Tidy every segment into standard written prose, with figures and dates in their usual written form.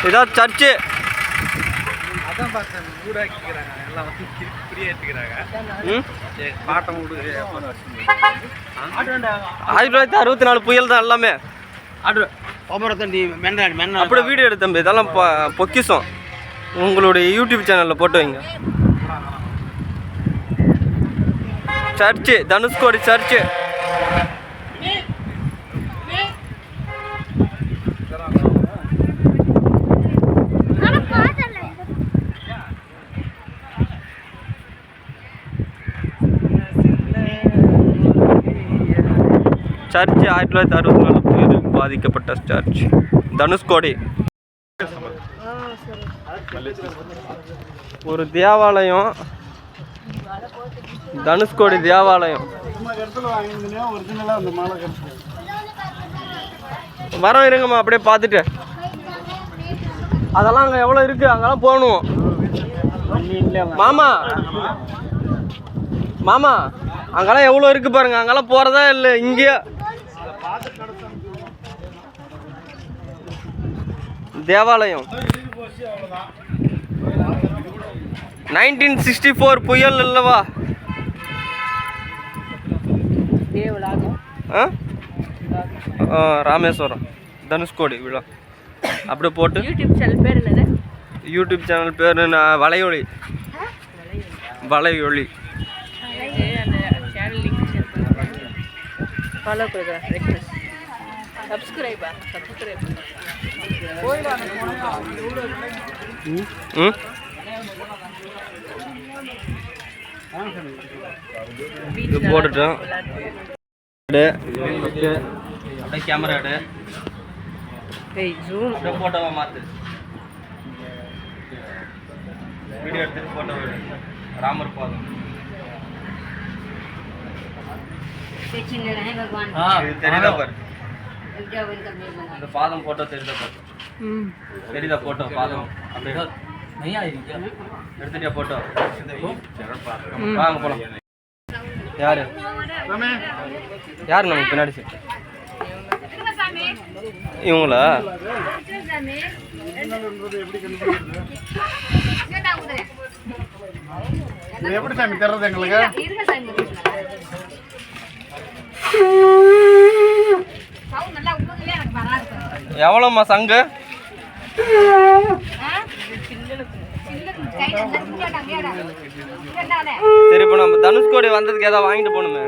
இதான் சர்ச்சு. அதான் பார்த்தேன், ஊடாக்கிக்கிறாங்க எல்லாம் வந்து ஃப்ரீயாக எடுத்துக்கிறாங்க. பாட்டம் வீடு 1964 புயல் தான் எல்லாமே. அப்படியே வீடியோ எடுத்து தம்பி, இதெல்லாம் பொக்கிஷம். உங்களுடைய யூடியூப் சேனலில் போட்டு வைங்க. Church, Dhanushkodi church. சர்ச் 1964 புயலில் பாதிக்கப்பட்ட சர்ச் தனுஷ்கோடி. ஒரு தேவாலயம், தனுஷ்கோடி தேவாலயம். வரோம் இருங்கம்மா, அப்படியே பார்த்துட்டு. அதெல்லாம் அங்கே எவ்வளோ இருக்கு, அங்கெல்லாம் போகணும். மாமா மாமா அங்கெல்லாம் எவ்வளோ இருக்கு பாருங்க, அங்கெல்லாம் போறதா இல்லை. இங்கேயே தேவாலயம். 1964 புயல் இல்லவா? ராமேஸ்வரம் தனுஷ்கோடி விழா. அப்படியே போட்டு யூடியூப் சேனல் பேர் வலையொலி. வலையொலி ஃபாலோ பண்ணுறேன். ரெக்வெஸ்ட் சப்ஸ்கிரைப் இது போட்டுட்டோம். அப்படியே கேமரா எடு. ஜூம் போட்டோவை மாற்று. வீடியோ எடுத்துட்டு போட்டோ எடு. ராமர் பாதம் தெரியுதா பாரு. இந்த பாதம் போட்டோ தெரியுதா பாரு. தெரியுதா போட்டோ பாதம்? அப்படியே எடுத்துட்டியா போட்டோ? வாங்க போலாம். யாரு யாரு நமக்கு பின்னாடி சீட்டு? இவங்களா? எப்படி சாமி தர்றது எங்களுக்கு? எவ்வளோம்மா சங்கு? சரி, இப்போ நம்ம தனுஷ்கோடி வந்ததுக்கு ஏதாவது வாங்கிட்டு போகணுமே.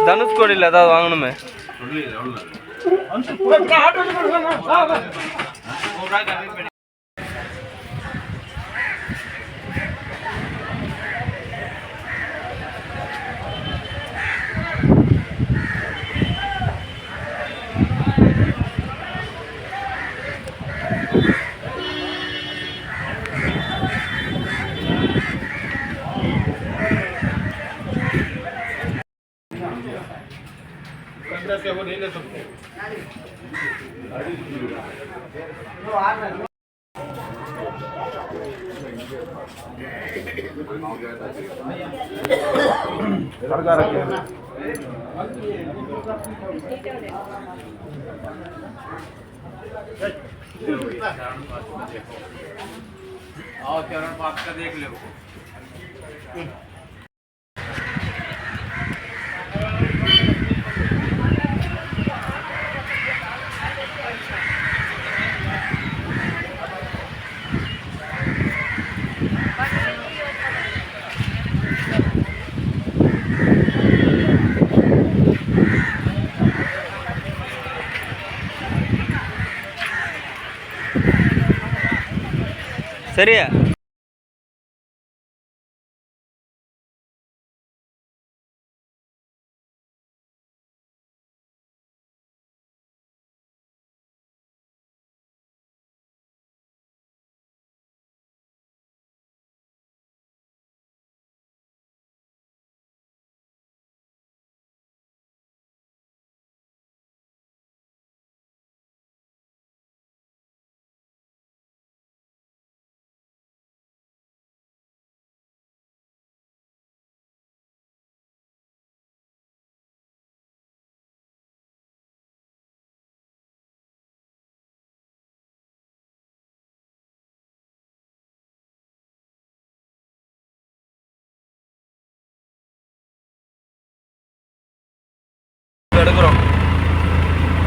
தனுஷ்கோடியில் ஏதாவது வாங்கணுமே. आओ चरण पाप का देख लो। சரியா?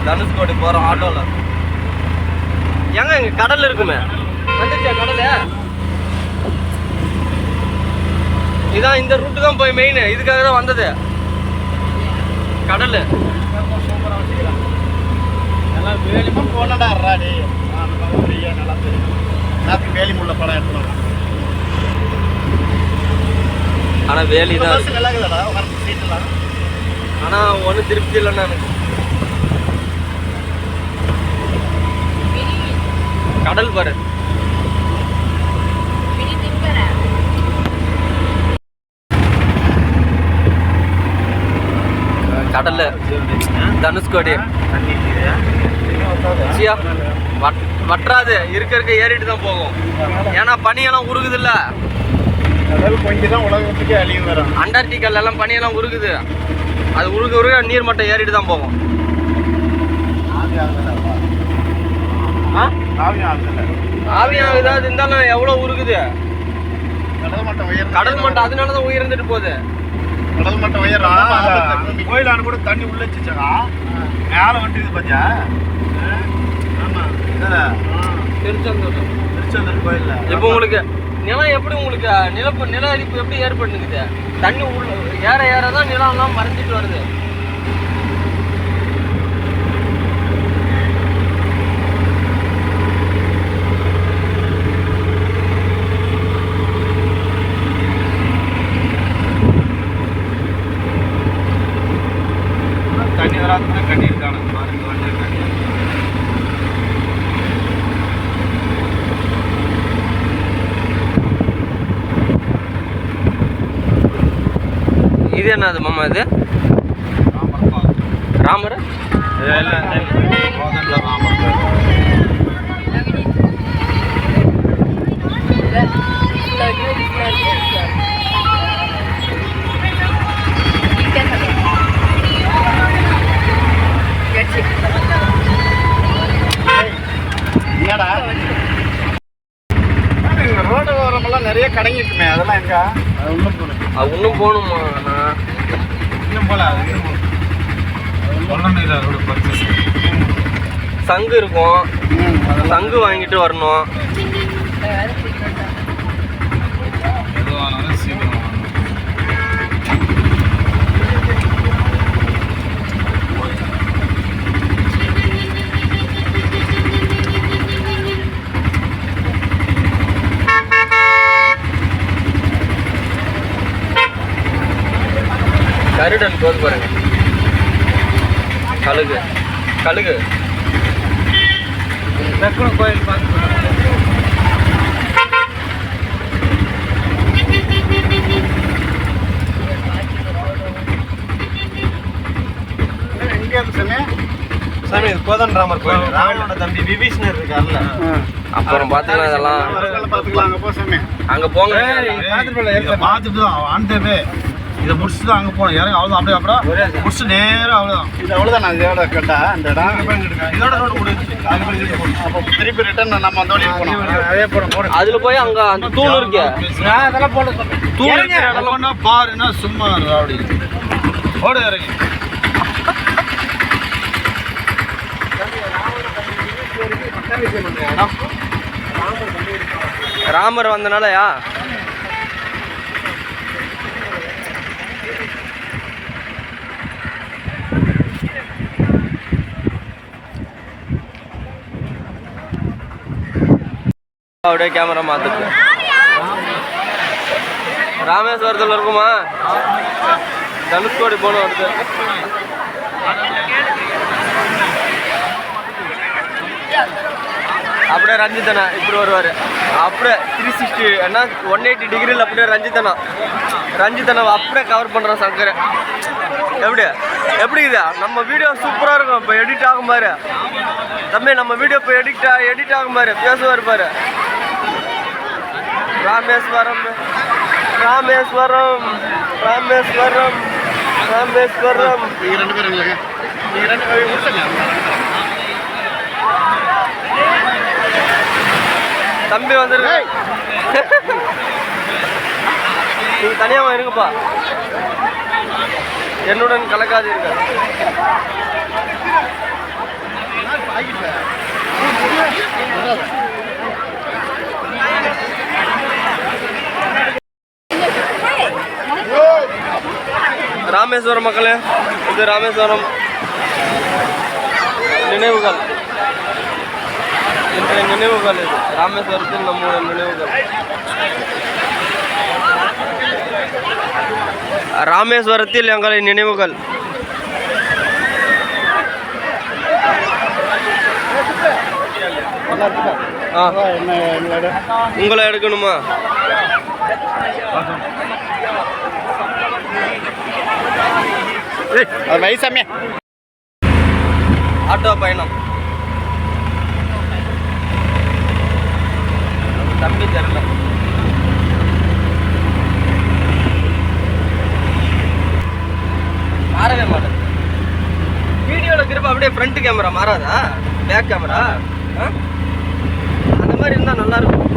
தனுஷ்கோடி போகிறோம் ஆட்டோவில். ஏங்க இங்கே கடல் இருக்குமே, வந்துச்சா கடல்? இதான் இந்த ரூட்டு தான் போய் மெயின், இதுக்காக தான் வந்தது கடல். எல்லாம் வேலிமா போனடா ராடி நல்லா தெரியும். வேலி முள்ள படம் எடுத்துலாம். ஆனால் வேலி தான், நல்லா இருக்குதாடா சீட்டெல்லாம். ஆனால் ஒன்றும் திருப்தி இல்லைண்ணா எனக்கு. கடல் பாரு. கடல்ல தனுஷ்கோடி வற்றாது, இருக்க ஏறிட்டு தான் போகும். ஏன்னா பனியெல்லாம் உருகுது இல்ல, கொஞ்சம் தான் உலகத்துக்கே அழிவு வரும். அண்டார்டிகால எல்லாம் பனியெல்லாம் உருகுது, அது உருக நீர் மட்டம் ஏறிட்டு தான் போகும். ஆவி ஆகுதா இருந்தாலும் எவ்வளவு உருகுது கடல் மட்டம், அதனாலதான் உயர்ந்துட்டு போகுது. கடல் மட்டம் உயரம் கோயிலான கூட தண்ணி உள்ள வச்சுச்சா மேல வந்துட்டு பாத்தியா? திருச்செந்தூர் கோயில்ல இப்போ உங்களுக்கு நிலம் எப்படி, உங்களுக்கு நில அரிப்பு எப்படி ஏற்பட்டுக்குது? தண்ணி ஏற ஏறதான் நிலம்லாம் மறைஞ்சிட்டு வருது. தண்ணி வராதுன்னா கட்டியிருக்காங்க. இது என்னது மாமா? இது ராமர். என்னடா ரோடு ஓரமெல்லாம் நிறைய கடைங்க இருக்குமே, அதெல்லாம் எங்க? அது இன்னும் போகணுமா? இன்னும் போல சங்கு இருக்கும், சங்கு வாங்கிட்டு வரணும். கருடன் போது பாருங்க, கழுகு கழுகு. தக்குணம் கோயில் பார்த்து சாமி, இது கோதண்டராமர் கோயில். ராமனோட தம்பி விபீஷணர் இருக்கார்ல, அப்புறம் பாத்துக்கலாம் இதெல்லாம். பாத்துக்கலாம். அங்க போ சாமி, அங்க போங்க. பார்த்துட்டு தான் ஆண்டவே இதை முடிச்சுட்டு தான் அங்கே போகணும். இறங்க அவ்வளோதான், அப்படியே அப்புறம் முடிச்சு நேரம் அவ்வளோதான். இது அவ்வளோதான். நான் இதோட கேட்டா இந்த இடம் இதோட ரோடு முடிஞ்சிச்சு. அப்போ திருப்பி ரிட்டர்ன் நம்ம அந்த வழியில் போனோம். அதே போகிறோம். அதுல போய் அங்க அந்த தூள் இருக்கு, நான் அதெல்லாம் போட தூள் இருக்கிற இடம்னா பாருன்னா சும்மா அப்படி ஓட இறங்கி. ராமர் வந்தனாலயா? அப்படியே கேமரா மாத்துக்கு. ராமேஸ்வரத்தில் இருக்குமா? தனுஷ்கோடி போகணும். அடுத்து அப்படியே ரஞ்சித்தனா இப்படி வருவார். அப்படியே 360 என்ன 180 டிகிரியில் அப்படியே ரஞ்சித்தனை அப்படியே கவர் பண்ணுறோம் சங்கரை. எப்படி இதா நம்ம வீடியோ சூப்பராக இருக்கும். இப்போ எடிட் ஆகும் பாரு தம்பி, நம்ம வீடியோ இப்போ எடிட் ஆகும் பாரு, பேசுவார் பாரு. ராமேஸ்வரம் ராமேஸ்வரம் ராமேஸ்வரம் ராமேஸ்வரம். நீங்கள் 2 பேரும் இல்லைங்க, நீங்கள் 2 பேரும் முடிச்சுங்க. தம்பி வந்துருங்க. நீங்க தனியாக இருங்கப்பா, என்னுடன் கலக்காது இருக்க. ராமேஸ்வரம் மக்களே, இது ராமேஸ்வரம் நினைவுகள். இன்றைய நினைவுகள் இது ராமேஸ்வரத்தில் நம்முடைய நினைவுகள். ராமேஸ்வரத்தில் எங்களின் நினைவுகள். உங்களை எடுக்கணுமா? வயசாமே ஆட்டோ பயணம். தம்பி தெரியல. மாறவே மாட்டேன். வீடியோவில் திரும்ப அப்படியே ஃப்ரண்ட் கேமரா மாறாதா? பேக் கேமரா அந்த மாதிரி இருந்தால் நல்லாயிருக்கும்.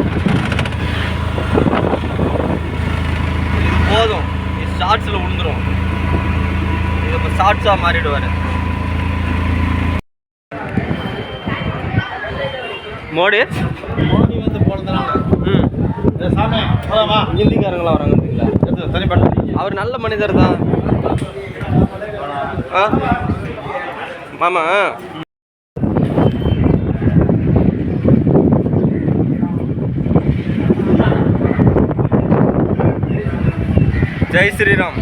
இது போதும், இது ஷார்ட்ஸில் விழுந்துடும். இது இப்போ ஷார்ட்ஸாக மாறிடுவார். மோடி வந்து போனதுனால சாமி ஹிந்திக்காரங்களாம் வராங்க. தனிப்பட்ட அவர் நல்ல மனிதர் தான். மாமா ஜெய் ஸ்ரீராம்.